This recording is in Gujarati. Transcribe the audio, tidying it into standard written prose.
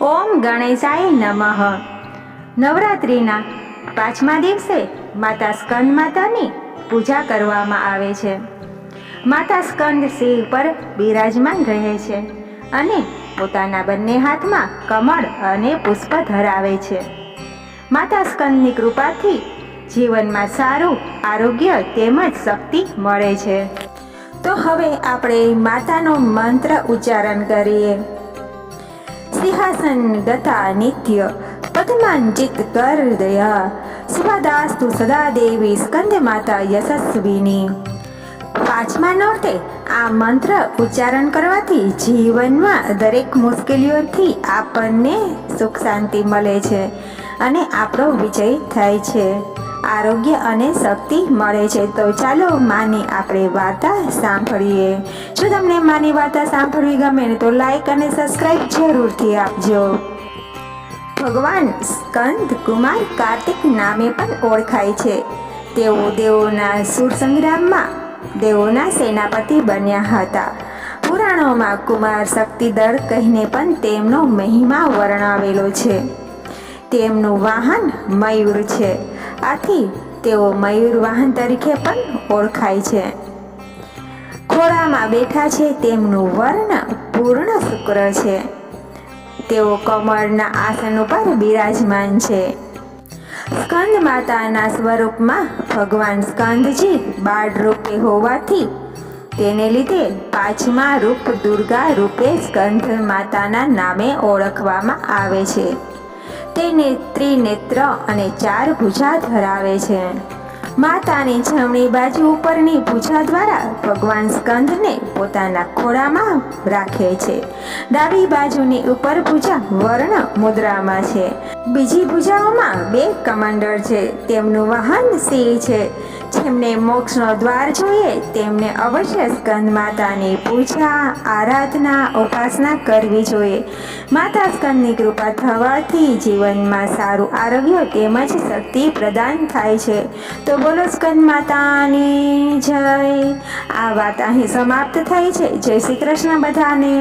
ઓમ ગણેશાય નમઃ. નવરાત્રિના 5મા દિવસે માતા સ્કંદ માતાની પૂજા કરવામાં આવે છે. માતા સ્કંદ સિંહ પર બિરાજમાન રહે છે અને પોતાના બંને હાથમાં કમળ અને પુષ્પ ધરાવે છે. માતા સ્કંદની કૃપાથી જીવનમાં સારું આરોગ્ય તેમજ શક્તિ મળે છે. તો હવે આપણે માતાનો મંત્ર ઉચ્ચારણ કરીએ. સિંહાસન ગતા નિત્ય પદ્માંચિત કર દયા શુભદાસ્તુ સદા દેવી સ્કંદ માતા યશસ્વિની. 5મા નોરતે આ મંત્ર ઉચ્ચારણ કરવાથી જીવનમાં દરેક મુશ્કેલીઓથી આપણને સુખ શાંતિ મળે છે અને આપણો વિજય થાય છે, આરોગ્ય અને શક્તિ મળે છે. તો ચાલો માની આપણે વાર્તા સાંભળીએ. જો તમને માની વાર્તા સાંભળવી ગમે ને તો લાઈક અને સબસ્ક્રાઈબ જરૂરથી આપજો. ભગવાન સ્કંદ કુમાર કાર્તિક નામે પણ ઓળખાય છે. તેઓ દેવોના સુર સંગ્રામમાં દેવોના સેનાપતિ બન્યા હતા. પુરાણોમાં કુમાર શક્તિદળ કહીને પણ તેમનો મહિમા વર્ણવેલો છે. તેમનું વાહન મયુર છે, આથી તેઓ મયુર વાહન તરીકે પણ ઓળખાય છે. ખોળામાં બેઠા છે તેમનું વર્ણ પૂર્ણ શુક્ર છે. તેઓ કમળના આસન ઉપર બિરાજમાન છે. સ્કંદ માતાના સ્વરૂપમાં ભગવાન સ્કંદજી બાળ રૂપે હોવાથી તેને લીધે 5મા રૂપ દુર્ગા રૂપે સ્કંદ માતાના નામે ઓળખવામાં આવે છે. તેને ત્રિનેત્ર અને 4 ભુજા ધરાવે છે. માતાની જમણી બાજુ ઉપરની ભુજા દ્વારા ભગવાન સ્કંદને પોતાના ખોળામાં રાખે છે. ડાબી બાજુની ઉપર ભુજા વર્ણ મુદ્રામાં છે. બીજી ભુજાઓમાં 2 કમંડળ છે. તેમનું વાહન સિંહ છે. જેમને મોક્ષનો દ્વાર જોઈએ તેમને અવશ્ય સ્કંદ માતાની પૂજા, આરાધના, ઉપાસના કરવી જોઈએ. માતા સ્કંદની કૃપા થવાથી જીવનમાં સારું આરોગ્ય તેમજ શક્તિ પ્રદાન થાય છે. તો બોલો સ્કંદ માતાની જય. આ વાત અહીં સમાપ્ત થઈ છે. જય શ્રી કૃષ્ણ બધાને.